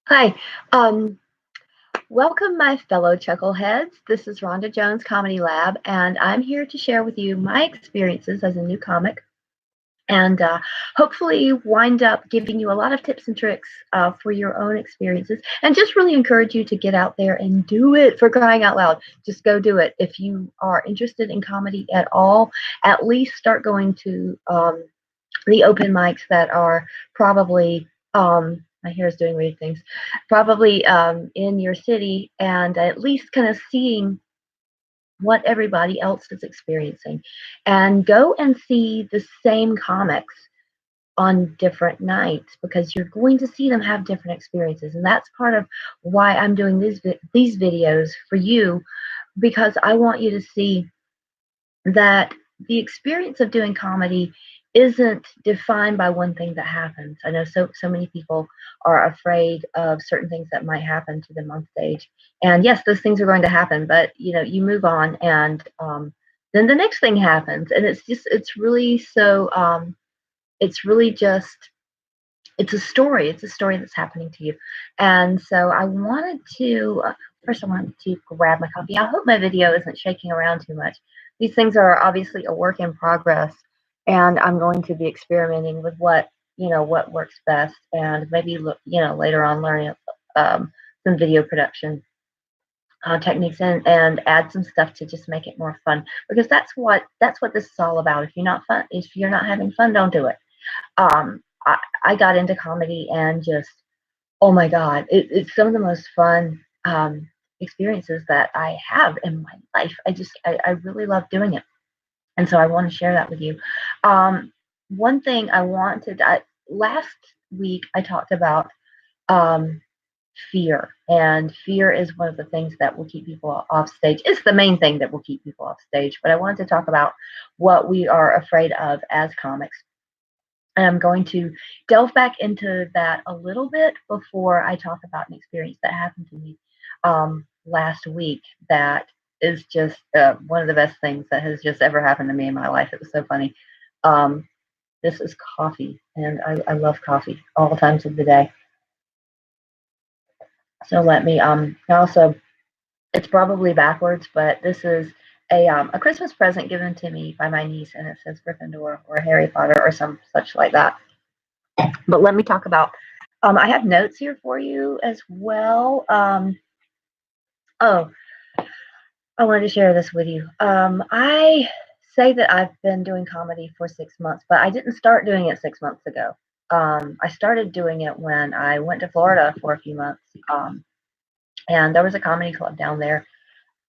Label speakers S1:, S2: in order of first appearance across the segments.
S1: Hi. Um, Welcome, my fellow chuckleheads. This is Rhonda Jones Comedy Lab, and I'm here to share with you my experiences as a new comic and hopefully wind up giving you a lot of tips and tricks for your own experiences and just really encourage you to get out there and do it, for crying out loud. Just go do it. If you are interested in comedy at all, at least start going to the open mics that are probably my hair is doing weird things, probably in your city, and at least kind of seeing what everybody else is experiencing, and go and see the same comics on different nights, because you're going to see them have different experiences, and that's part of why I'm doing these videos for you, because I want you to see that the experience of doing comedy isn't defined by one thing that happens. I know so many people are afraid of certain things that might happen to them on stage. And yes, those things are going to happen, but you move on, and then the next thing happens, and it's really just it's a story. It's a story that's happening to you. And so I wanted to first I wanted to grab my coffee. I hope my video isn't shaking around too much. These things are obviously a work in progress, and I'm going to be experimenting with what works best, and maybe look, later on learning some video production techniques, and add some stuff to just make it more fun, because that's what this is all about. If you're not having fun, don't do it. I got into comedy, and just, oh my God, it's some of the most fun experiences that I have in my life. I really love doing it. And so I want to share that with you. One thing last week I talked about um, fear, and fear is one of the things that will keep people off stage. It's the main thing that will keep people off stage. But I wanted to talk about what we are afraid of as comics. And I'm going to delve back into that a little bit before I talk about an experience that happened to me last week that is just one of the best things that has just ever happened to me in my life. It was so funny. Um, this is coffee, and I love coffee all times of the day. So let me also, it's probably backwards, but this is a Christmas present given to me by my niece, and it says Gryffindor or Harry Potter or some such like that. But let me talk about. I have notes here for you as well. Oh, I wanted to share this with you. I say that I've been doing comedy for 6 months, but I didn't start doing it 6 months ago. I started doing it when I went to Florida for a few months, and there was a comedy club down there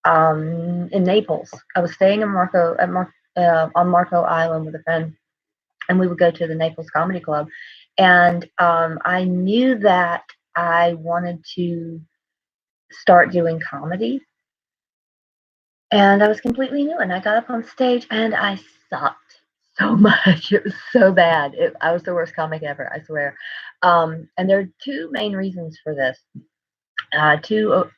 S1: in Naples. I was staying in on Marco Island with a friend, and we would go to the Naples Comedy Club. And I knew that I wanted to start doing comedy, and I was completely new. And I got up on stage, and I sucked so much. It was so bad. I was the worst comic ever, I swear. And there are two main reasons for this. Two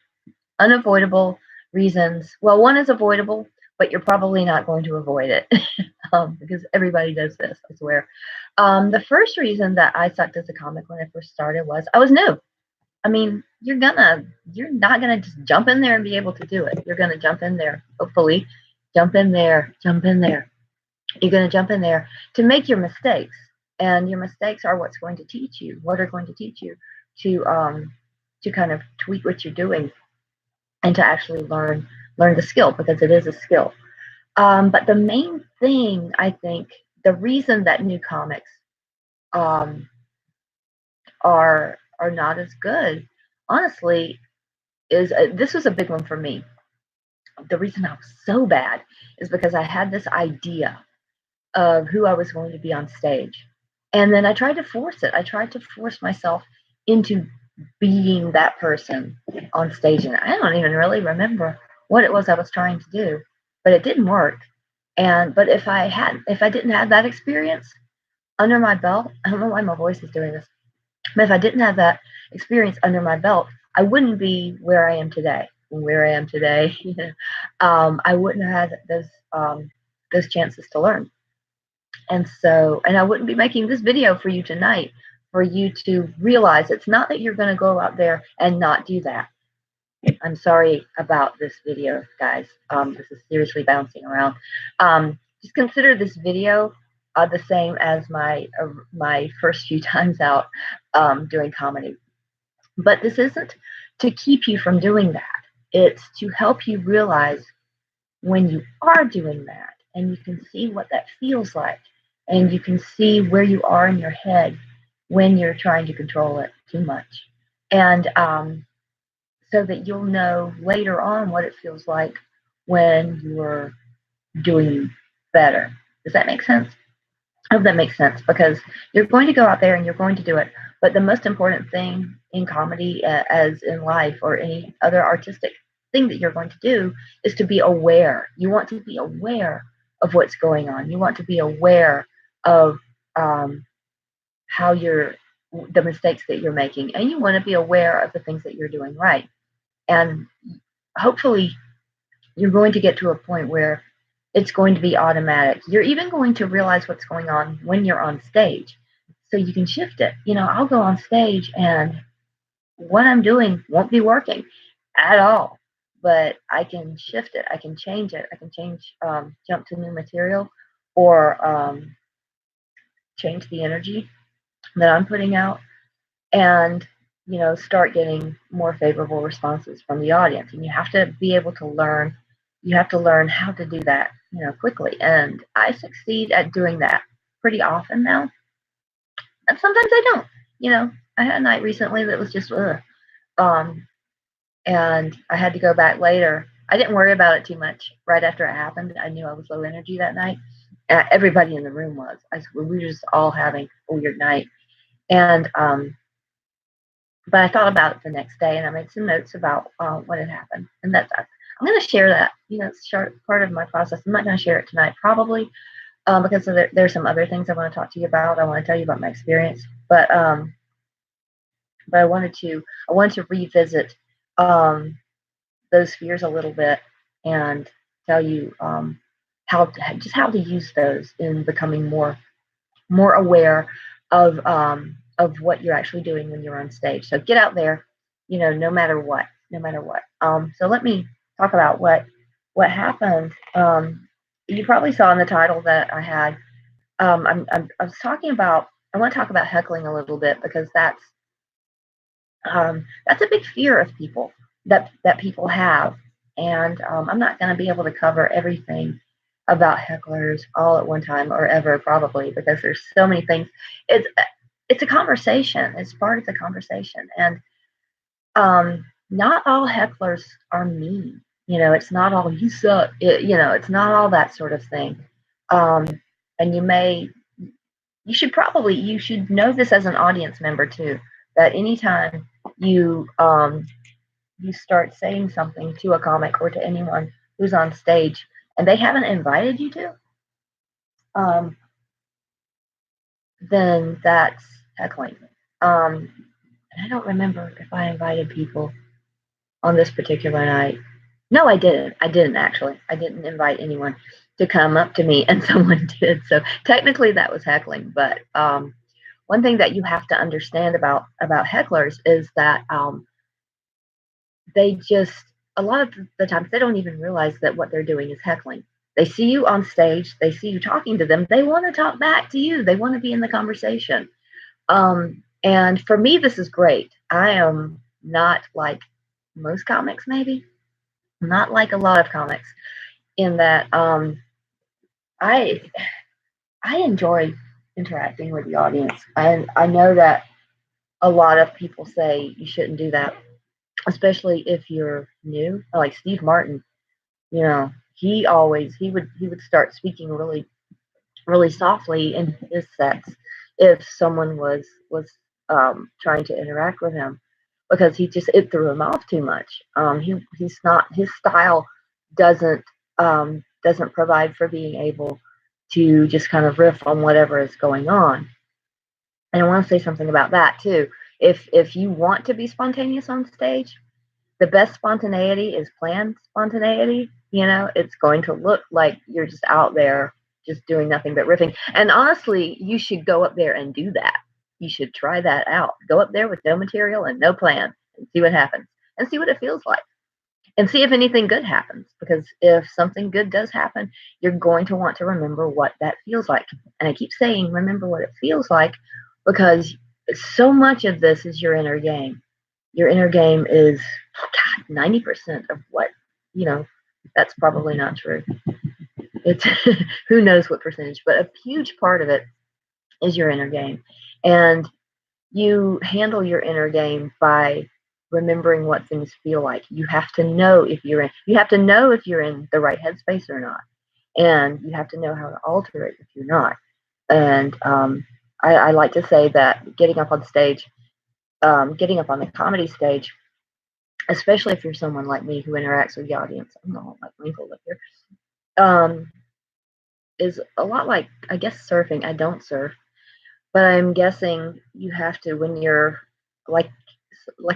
S1: unavoidable reasons. Well, one is avoidable, but you're probably not going to avoid it because everybody does this, I swear. The first reason that I sucked as a comic when I first started was I was new. I mean, you're not gonna just jump in there and be able to do it. You're gonna jump in there, hopefully, jump in there. You're gonna jump in there to make your mistakes, and your mistakes are what's going to teach you. What are going to teach you to kind of tweak what you're doing, and to actually learn the skill, because it is a skill. But the main thing, I think, the reason that new comics um, are not as good, honestly, is this was a big one for me. The reason I was so bad is because I had this idea of who I was going to be on stage, and then I tried to force it. I tried to force myself into being that person on stage, and I don't even really remember what it was I was trying to do, but it didn't work. And but if I didn't have that experience under my belt, I don't know why my voice is doing this, but if I didn't have that experience under my belt, I wouldn't be where I am today. Where I am today, I wouldn't have had those chances to learn, and I wouldn't be making this video for you tonight. for you to realize it's not that you're going to go out there and not do that. I'm sorry about this video, guys. This is seriously bouncing around. Just consider this video the same as my first few times out doing comedy. But this isn't to keep you from doing that. It's to help you realize when you are doing that, and you can see what that feels like, and you can see where you are in your head when you're trying to control it too much. And so that you'll know later on what it feels like when you're doing better. Does that make sense? I hope that makes sense, because you're going to go out there and you're going to do it. But the most important thing in comedy, as in life or any other artistic thing that you're going to do, is to be aware. You want to be aware of what's going on. You want to be aware of how the mistakes that you're making, and you want to be aware of the things that you're doing right. And hopefully you're going to get to a point where it's going to be automatic. You're even going to realize what's going on when you're on stage. So you can shift it. I'll go on stage and what I'm doing won't be working at all, but I can shift it. I can change it. I can jump to new material, or change the energy that I'm putting out, and start getting more favorable responses from the audience. And you have to be able to learn. You have to learn how to do that, quickly. And I succeed at doing that pretty often now. And sometimes I don't. I had a night recently that was just ugh. And I had to go back later. I didn't worry about it too much right after it happened. I knew I was low energy that night. Everybody in the room was. We were just all having a weird night. And but I thought about it the next day, and I made some notes about what had happened. And I'm going to share that. It's part of my process. I'm not going to share it tonight, probably, because there's some other things I want to talk to you about. I want to tell you about my experience, but I wanted to revisit those fears a little bit and tell you how to use those in becoming more aware of what you're actually doing when you're on stage. So get out there, no matter what. So let me talk about what happened. You probably saw in the title that I had. I was talking about. I want to talk about heckling a little bit, because that's a big fear of people that people have, and I'm not going to be able to cover everything about hecklers all at one time, or ever, probably, because there's so many things. It's a conversation. It's part of the conversation, and not all hecklers are mean. It's not all you suck. It's not all that sort of thing. And you should know this as an audience member too, that anytime you start saying something to a comic or to anyone who's on stage and they haven't invited you to, then that's heckling. And I don't remember if I invited people on this particular night. No, I didn't. I didn't actually. I didn't invite anyone to come up to me, and someone did. So technically, that was heckling. But one thing that you have to understand about hecklers is that they just, a lot of the times, they don't even realize that what they're doing is heckling. They see you on stage, they see you talking to them, they want to talk back to you, they want to be in the conversation. And for me, this is great. I am not like most comics, maybe. Not like a lot of comics, in that I enjoy interacting with the audience. And I know that a lot of people say you shouldn't do that, especially if you're new. Like Steve Martin, he would start speaking really, really softly in his sets if someone was trying to interact with him, because it threw him off too much. He's not, his style doesn't provide for being able to just kind of riff on whatever is going on. And I want to say something about that too. If you want to be spontaneous on stage, the best spontaneity is planned spontaneity. It's going to look like you're just out there just doing nothing but riffing. And honestly, you should go up there and do that. You should try that out. Go up there with no material and no plan and see what happens and see what it feels like and see if anything good happens. Because if something good does happen, you're going to want to remember what that feels like. And I keep saying, remember what it feels like, because so much of this is your inner game. Your inner game is, God, 90% of what, you know, that's probably not true. It's who knows what percentage, but a huge part of it is your inner game. And you handle your inner game by remembering what things feel like. You have to know if you're in the right headspace or not. And you have to know how to alter it if you're not. And I like to say that getting up on the comedy stage, especially if you're someone like me who interacts with the audience, I'm not like wrinkled up here, is a lot like, I guess, surfing. I don't surf, but I'm guessing you have to, when you're like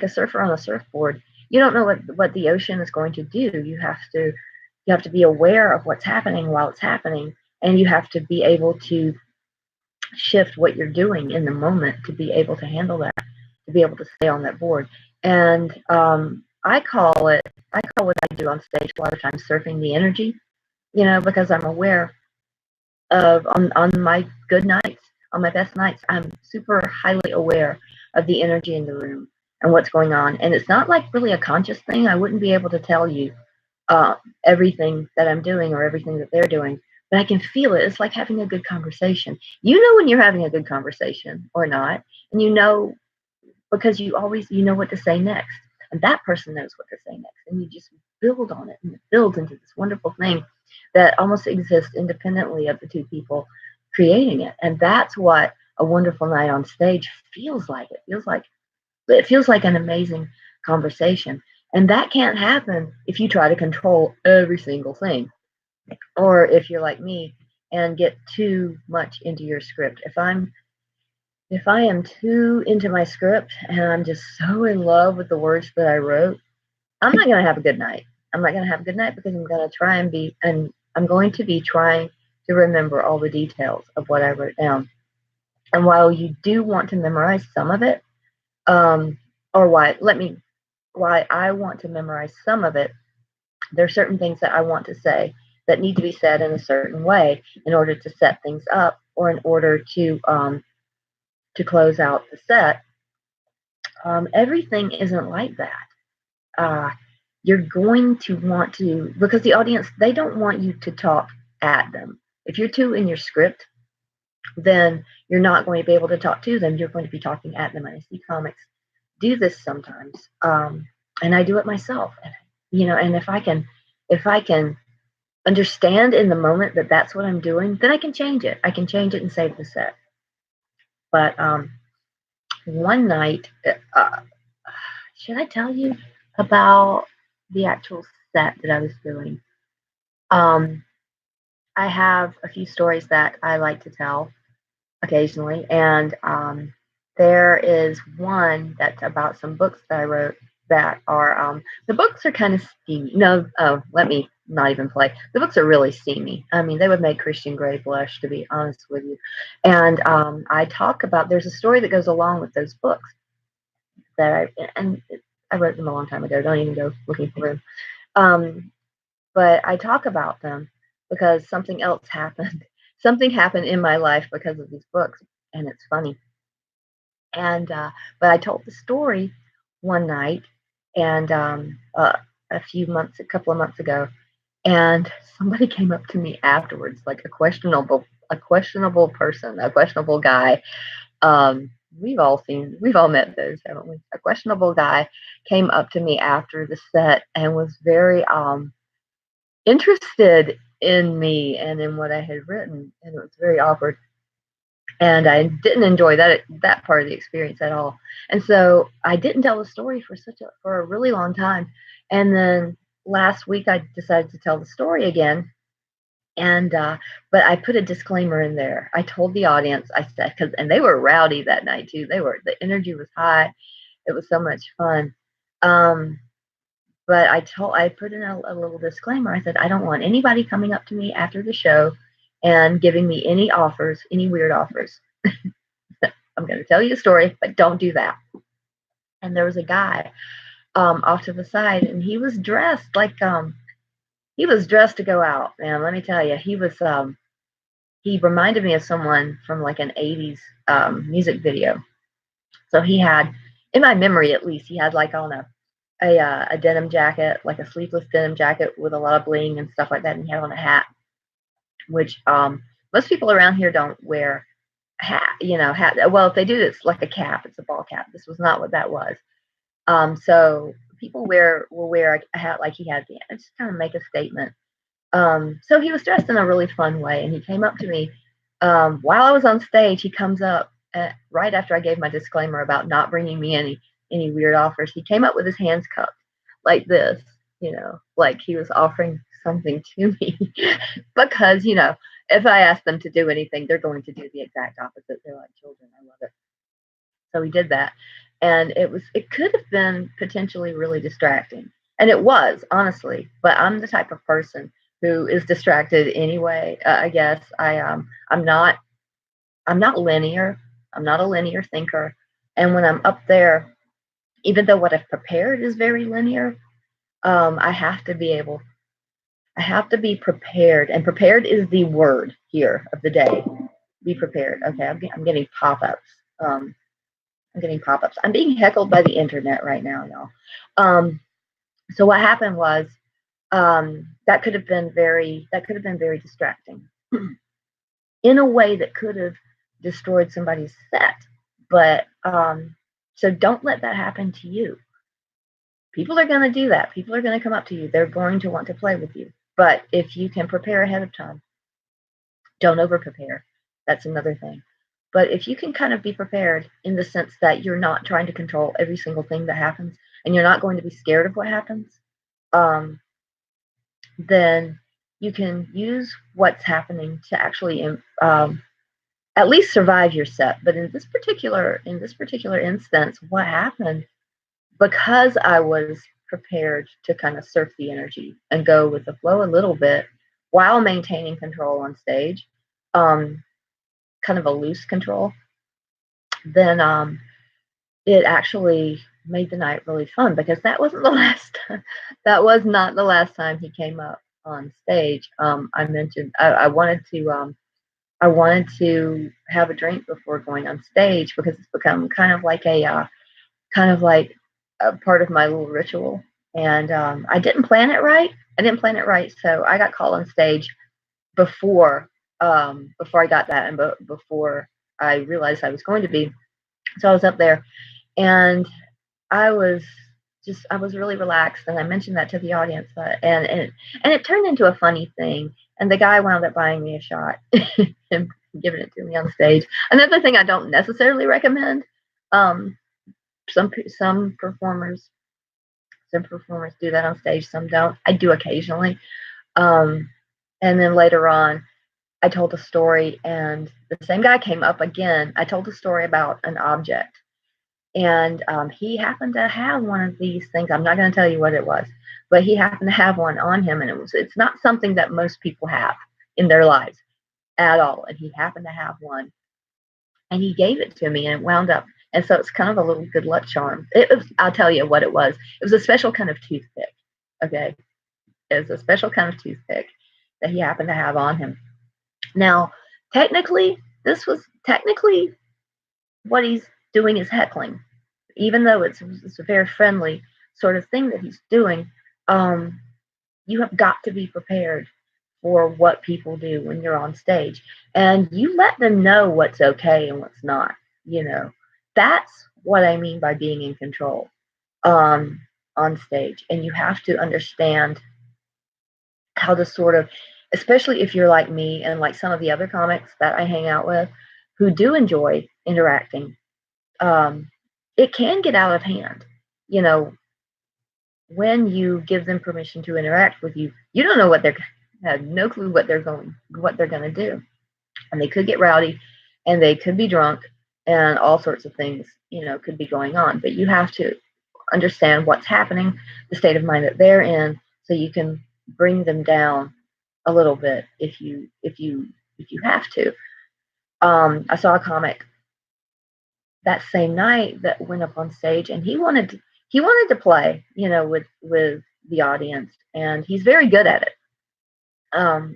S1: a surfer on a surfboard, you don't know what the ocean is going to do. You have to be aware of what's happening while it's happening, and you have to be able to shift what you're doing in the moment to be able to handle that, to be able to stay on that board. And I call what I do on stage a lot of times surfing the energy, because I'm aware of, on my good nights, on my best nights, I'm super highly aware of the energy in the room and what's going on. And it's not like really a conscious thing. I wouldn't be able to tell you everything that I'm doing or everything that they're doing, but I can feel it. It's like having a good conversation. You know when you're having a good conversation or not, and because you know what to say next, and that person knows what to say next, and you just build on it, and it builds into this wonderful thing that almost exists independently of the two people creating it. And that's what a wonderful night on stage feels like. It feels like an amazing conversation. And that can't happen if you try to control every single thing, or if you're like me and get too much into your script. If I am too into my script and I'm just so in love with the words that I wrote, I'm not going to have a good night. I'm not going to have a good night because I'm going to try and I'm going to be trying to remember all the details of what I wrote down. And while you do want to memorize some of it, or why I want to memorize some of it, there are certain things that I want to say that need to be said in a certain way in order to set things up, or in order to close out the set. Everything isn't like that. You're going to want to, because the audience, they don't want you to talk at them. If you're too in your script, then you're not going to be able to talk to them. You're going to be talking at them. And I see comics do this sometimes, and I do it myself. And if I can understand in the moment that that's what I'm doing, then I can change it. I can change it and save the set. But one night, should I tell you about the actual set that I was doing? I have a few stories that I like to tell occasionally, and there is one that's about some books that I wrote that are, the books are kind of steamy. No, oh, let me not even play. The books are really steamy. I mean, they would make Christian Grey blush, to be honest with you. And I talk about, there's a story that goes along with those books I wrote them a long time ago. Don't even go looking for them. But I talk about them because something else happened. Something happened in my life because of these books, and it's funny. And but I told the story one night, and a couple of months ago, and somebody came up to me afterwards, like a questionable person, a questionable guy. We've all met those, haven't we? A questionable guy came up to me after the set and was very interested in me and in what I had written, and it was very awkward. And I didn't enjoy that part of the experience at all. And so I didn't tell the story for a really long time. And then last week I decided to tell the story again. And but I put a disclaimer in there. I told the audience, I said, and they were rowdy that night too. The energy was high. It was so much fun. But I put in a little disclaimer. I said, I don't want anybody coming up to me after the show and giving me any weird offers I'm going to tell you a story, but don't do that. And there was a guy off to the side, and he was dressed like he was dressed to go out. Man, let me tell you, he reminded me of someone from like an 80s music video. So he had, in my memory at least, he had like on a denim jacket, like a sleeveless denim jacket with a lot of bling and stuff like that, and he had on a hat, which most people around here don't wear hat, hat. Well, if they do, it's like a cap. It's a ball cap. This was not what that was. So people will wear a hat like he had, and just kind of make a statement. So he was dressed in a really fun way, and he came up to me while I was on stage. He comes up right after I gave my disclaimer about not bringing me any weird offers. He came up with his hands cupped like this, like he was offering something to me because if I ask them to do anything, they're going to do the exact opposite. They're like children. I love it. So he did that, and it could have been potentially really distracting, and it was, honestly. But I'm the type of person who is distracted anyway. I guess I'm not linear. I'm not a linear thinker, and when I'm up there, even though what I've prepared is very linear, I have to be able. I have to be prepared, and prepared is the word here of the day. Be prepared. Okay, I'm getting pop-ups. I'm getting pop-ups. I'm being heckled by the internet right now, y'all. So what happened was that could have been very distracting in a way that could have destroyed somebody's set. But so don't let that happen to you. People are going to do that. People are going to come up to you. They're going to want to play with you. But if you can prepare ahead of time, don't over prepare. That's another thing. But if you can kind of be prepared in the sense that you're not trying to control every single thing that happens, and you're not going to be scared of what happens, then you can use what's happening to actually at least survive your set. But in this particular instance, what happened, because I was prepared to kind of surf the energy and go with the flow a little bit while maintaining control on stage, kind of a loose control, then it actually made the night really fun, because that wasn't the last that was not the last time he came up on stage. I mentioned I wanted to have a drink before going on stage, because it's become kind of like a part of my little ritual. And I didn't plan it right. So I got called on stage before I got that, and before I realized I was going to be. So I was up there, and I was really relaxed, and I mentioned that to the audience, and it turned into a funny thing. And the guy wound up buying me a shot and giving it to me on stage. Another thing I don't necessarily recommend. Some performers do that on stage. Some don't. I do occasionally. And then later on, I told a story, and the same guy came up again. I told a story about an object, and he happened to have one of these things. I'm not going to tell you what it was, but he happened to have one on him, and it's not something that most people have in their lives at all. And he happened to have one, and he gave it to me, and it wound up. And so it's kind of a little good luck charm. I'll tell you what it was. It was a special kind of toothpick. Okay, it was a special kind of toothpick that he happened to have on him. Now, technically, what he's doing is heckling, even though it's a very friendly sort of thing that he's doing. You have got to be prepared for what people do when you're on stage, and you let them know what's okay and what's not. That's what I mean by being in control on stage. And you have to understand how to sort of, especially if you're like me and like some of the other comics that I hang out with who do enjoy interacting, it can get out of hand. When you give them permission to interact with you, you don't know have no clue what they're going to do. And they could get rowdy, and they could be drunk, and all sorts of things, could be going on. But you have to understand what's happening, the state of mind that they're in, so you can bring them down a little bit if you have to. I saw a comic that same night that went up on stage, and he wanted to play, with the audience, and he's very good at it,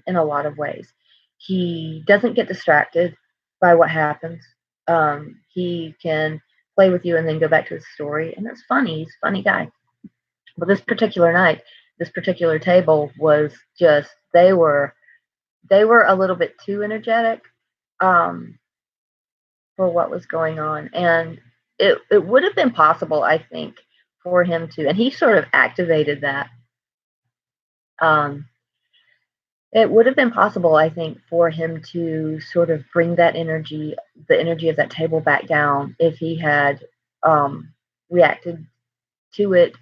S1: in a lot of ways. He doesn't get distracted by what happens. He can play with you and then go back to his story, and it's funny. He's a funny guy. But this particular night, this particular table was just they were a little bit too energetic, um, for what was going on, and it would have been possible, I think, for him to, and he sort of activated that. Um, it would have been possible, I think, for him to sort of bring that energy, the energy of that table, back down if he had, reacted to it,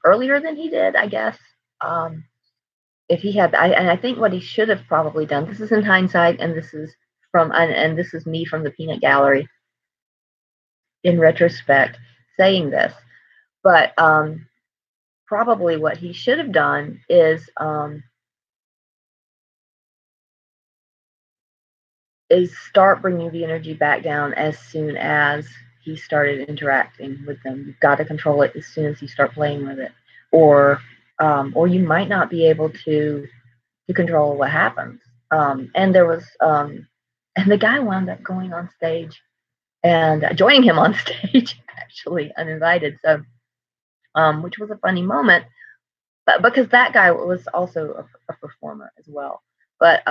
S1: earlier than he did, I guess. Um, if he had, and I think what he should have probably done. This is in hindsight, and this is me from the peanut gallery in retrospect saying this, but probably what he should have done is start bringing the energy back down as soon as he started interacting with them. You've got to control it as soon as you start playing with it, or or you might not be able to control what happens. And there was and the guy wound up going on stage and joining him on stage, actually uninvited. So, which was a funny moment, but because that guy was also a performer as well. But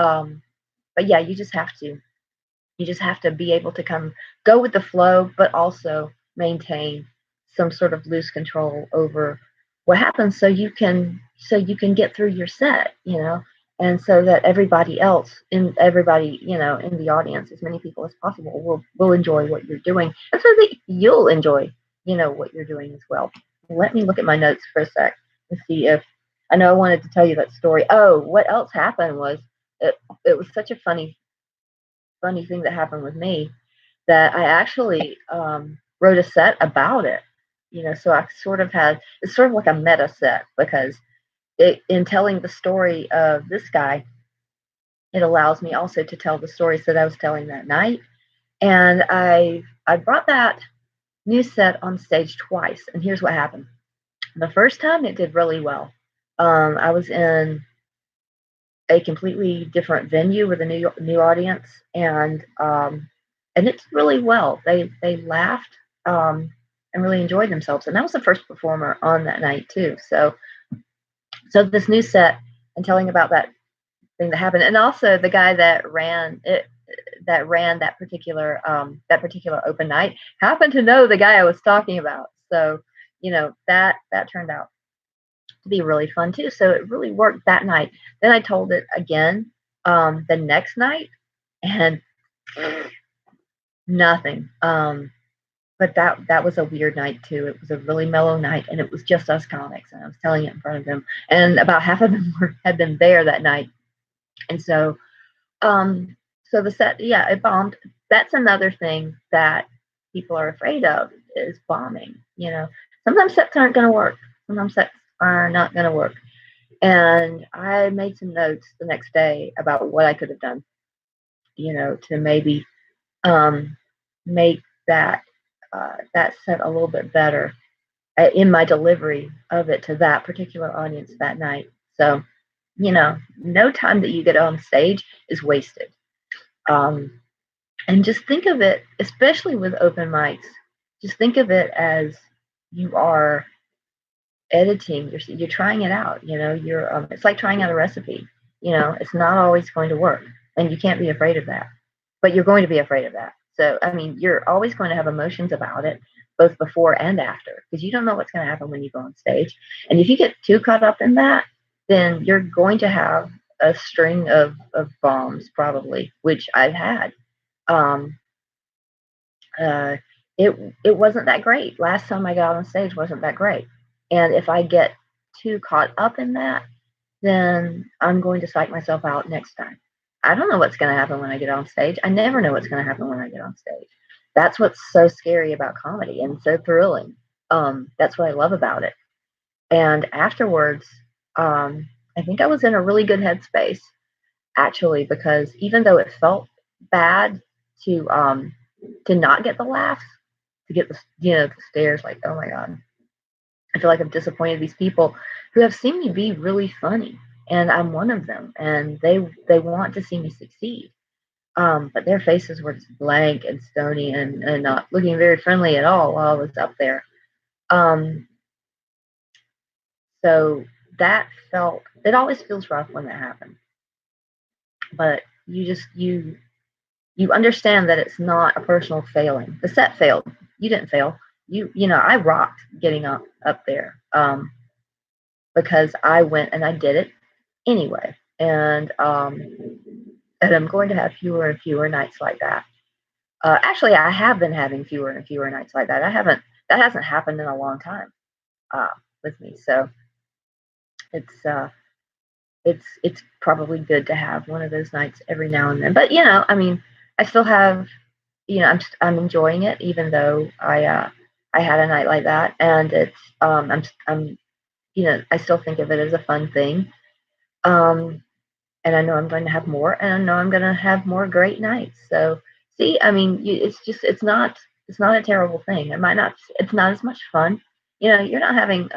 S1: but yeah, you just have to be able to come go with the flow, but also maintain some sort of loose control over what happens, so you can get through your set, and so that everybody in the audience, as many people as possible, will enjoy what you're doing, and so that you'll enjoy what you're doing as well. Let me look at my notes for a sec and see if I know I wanted to tell you that story. Oh, what else happened was it was such a funny thing that happened with me that I actually wrote a set about it. So I sort of had it's sort of like a meta set because in telling the story of this guy, it allows me also to tell the stories that I was telling that night. And I brought that new set on stage twice, and here's what happened. The first time it did really well. I was in a completely different venue with a new audience, and it's really well. They laughed, and really enjoyed themselves, and that was the first performer on that night too. So this new set and telling about that thing that happened, and also the guy that ran that particular open night happened to know the guy I was talking about. So that turned out to be really fun too. So it really worked that night. Then I told it again the next night, and nothing. But that was a weird night too. It was a really mellow night, and it was just us comics, and I was telling it in front of them, and about half of them had been there that night, and um, so the set, yeah, it bombed. That's another thing that people are afraid of is bombing. Sometimes sets aren't going to work. Sometimes sets are not going to work. And I made some notes the next day about what I could have done, to maybe um, make that set a little bit better in my delivery of it to that particular audience that night. So, no time that you get on stage is wasted. Um, and just think of it, especially with open mics, just think of it as you are editing. You're trying it out. You're it's like trying out a recipe. It's not always going to work, and you can't be afraid of that. But you're going to be afraid of that. So I mean, you're always going to have emotions about it, both before and after, because you don't know what's going to happen when you go on stage. And if you get too caught up in that, then you're going to have a string of bombs, probably, which I've had. Um, uh, it wasn't that great. Last time I got on stage wasn't that great. And if I get too caught up in that, then I'm going to psych myself out next time. I don't know what's going to happen when I get on stage. I never know what's going to happen when I get on stage. That's what's so scary about comedy and so thrilling. That's what I love about it. And afterwards, I think I was in a really good headspace, actually, because even though it felt bad to um, to not get the laughs, to get the stares. Like, oh my god, I feel like I've disappointed these people who have seen me be really funny, and I'm one of them, and they want to see me succeed. But their faces were just blank and stony and not looking very friendly at all while I was up there. Um, so that it always feels rough when that happens. But you understand that it's not a personal failing. The set failed. You didn't fail. I rocked getting up there because I went and I did it anyway. And I'm going to have fewer and fewer nights like that. Actually, I have been having fewer and fewer nights like that. That hasn't happened in a long time uh, with me. So it's uh, it's probably good to have one of those nights every now and then. But I mean, I still have, I'm enjoying it, even though I had a night like that, and it's I'm I still think of it as a fun thing. And I know I'm going to have more, and I know I'm going to have more great nights. So, see, I mean, it's not a terrible thing. It's not as much fun. You're not having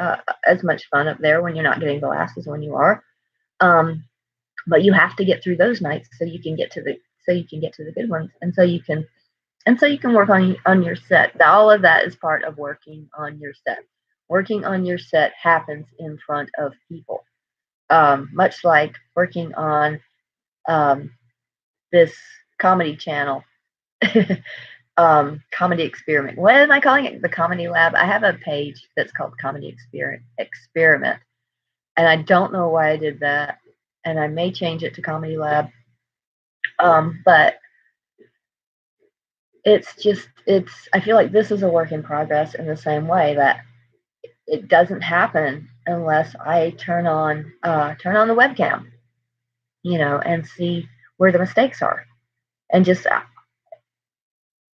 S1: as much fun up there when you're not getting the laughs as when you are. Um, but you have to get through those nights so you can get to the good ones, and so you can work on your set. All of that is part of working on your set. Working on your set happens in front of people, much like working on um, this comedy channel, comedy experiment. What am I calling it? The Comedy Lab. I have a page that's called Comedy Experiment, and I don't know why I did that, and I may change it to Comedy Lab. But I feel like this is a work in progress in the same way that it doesn't happen unless I turn on the webcam, and see where the mistakes are, and just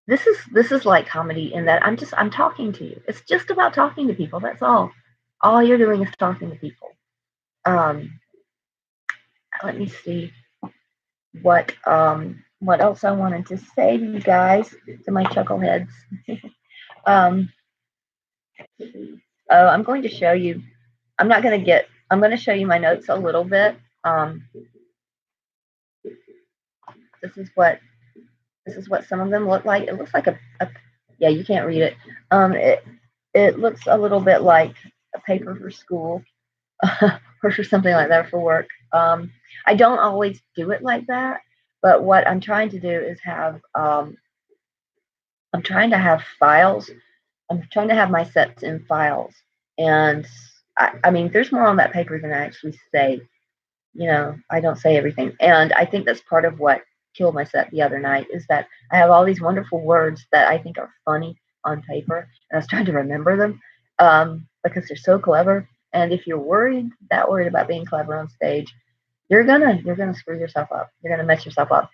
S1: this is like comedy in that I'm talking to you. It's just about talking to people. That's all. All you're doing is talking to people. Um, Let me see what else I wanted to say to you guys, to my chuckleheads. um, I'm going to show you. I'm not going to get. I'm going to show you my notes a little bit. This is what some of them look like. It looks like yeah, you can't read it. It looks a little bit like a paper for school or for something like that for work. I don't always do it like that, but what I'm trying to do is I'm trying to have files. I'm trying to have my sets in files, and I mean, there's more on that paper than I actually say. I don't say everything. And I think that's part of what killed my set the other night is that I have all these wonderful words that I think are funny on paper. And I was trying to remember them because they're so clever. And if you're that worried about being clever on stage, you're gonna screw yourself up. You're gonna mess yourself up.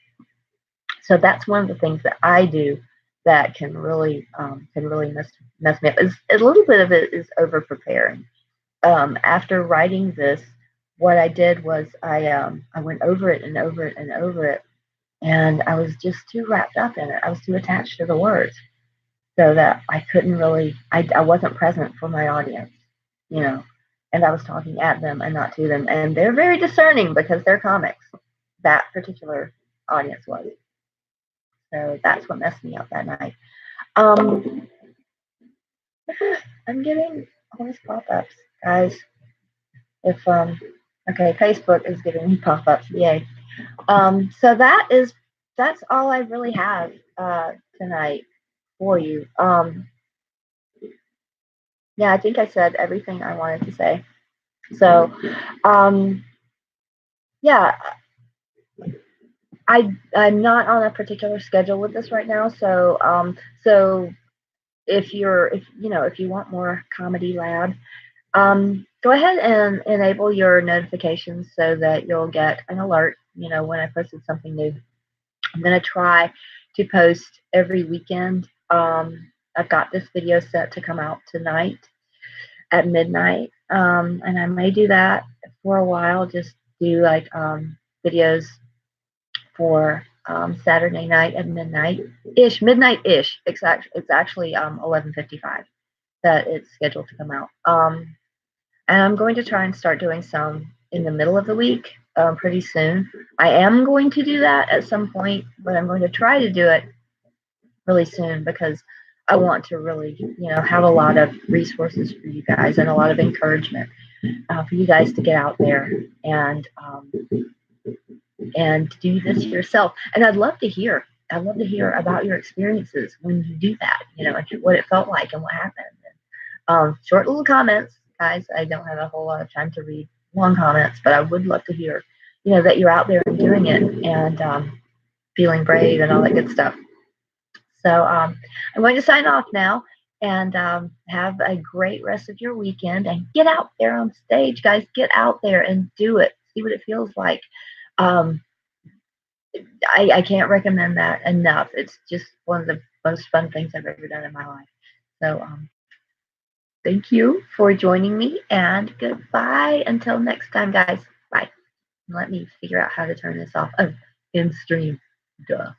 S1: So that's one of the things that I do that can really mess me up. A little bit of it is over preparing. After writing this, what I did was I went over it and over it and over it, and I was just too wrapped up in it. I was too attached to the words, so that I couldn't really. I wasn't present for my audience, you know, and I was talking at them and not to them. And they're very discerning because they're comics. That particular audience was. So that's what messed me up that night. Um, I'm getting all these pop-ups, guys. If Okay, Facebook is giving me pop-ups. Yay. So that's all I really have tonight for you. Yeah, I think I said everything I wanted to say. So, yeah, I'm not on a particular schedule with this right now. So if you want more Comedy Lab, go ahead and enable your notifications so that you'll get an alert, when I posted something new. I'm going to try to post every weekend. I've got this video set to come out tonight at midnight. And I may do that for a while, just do like videos for Saturday night at midnight-ish, midnight-ish. It's actually 11:55 that it's scheduled to come out. And I'm going to try and start doing some in the middle of the week pretty soon. I am going to do that at some point, but I'm going to try to do it really soon because I want to really, have a lot of resources for you guys and a lot of encouragement for you guys to get out there and do this yourself. And I'd love to hear. I'd love to hear about your experiences when you do that, and what it felt like and what happened. Short little comments, guys. I don't have a whole lot of time to read long comments, but I would love to hear, that you're out there and doing it and feeling brave and all that good stuff. So I'm going to sign off now and have a great rest of your weekend and get out there on stage, guys. Get out there and do it. See what it feels like. I can't recommend that enough. It's just one of the most fun things I've ever done in my life. So thank you for joining me and goodbye until next time, guys. Bye. Let me figure out how to turn this off. Oh, in stream. Duh.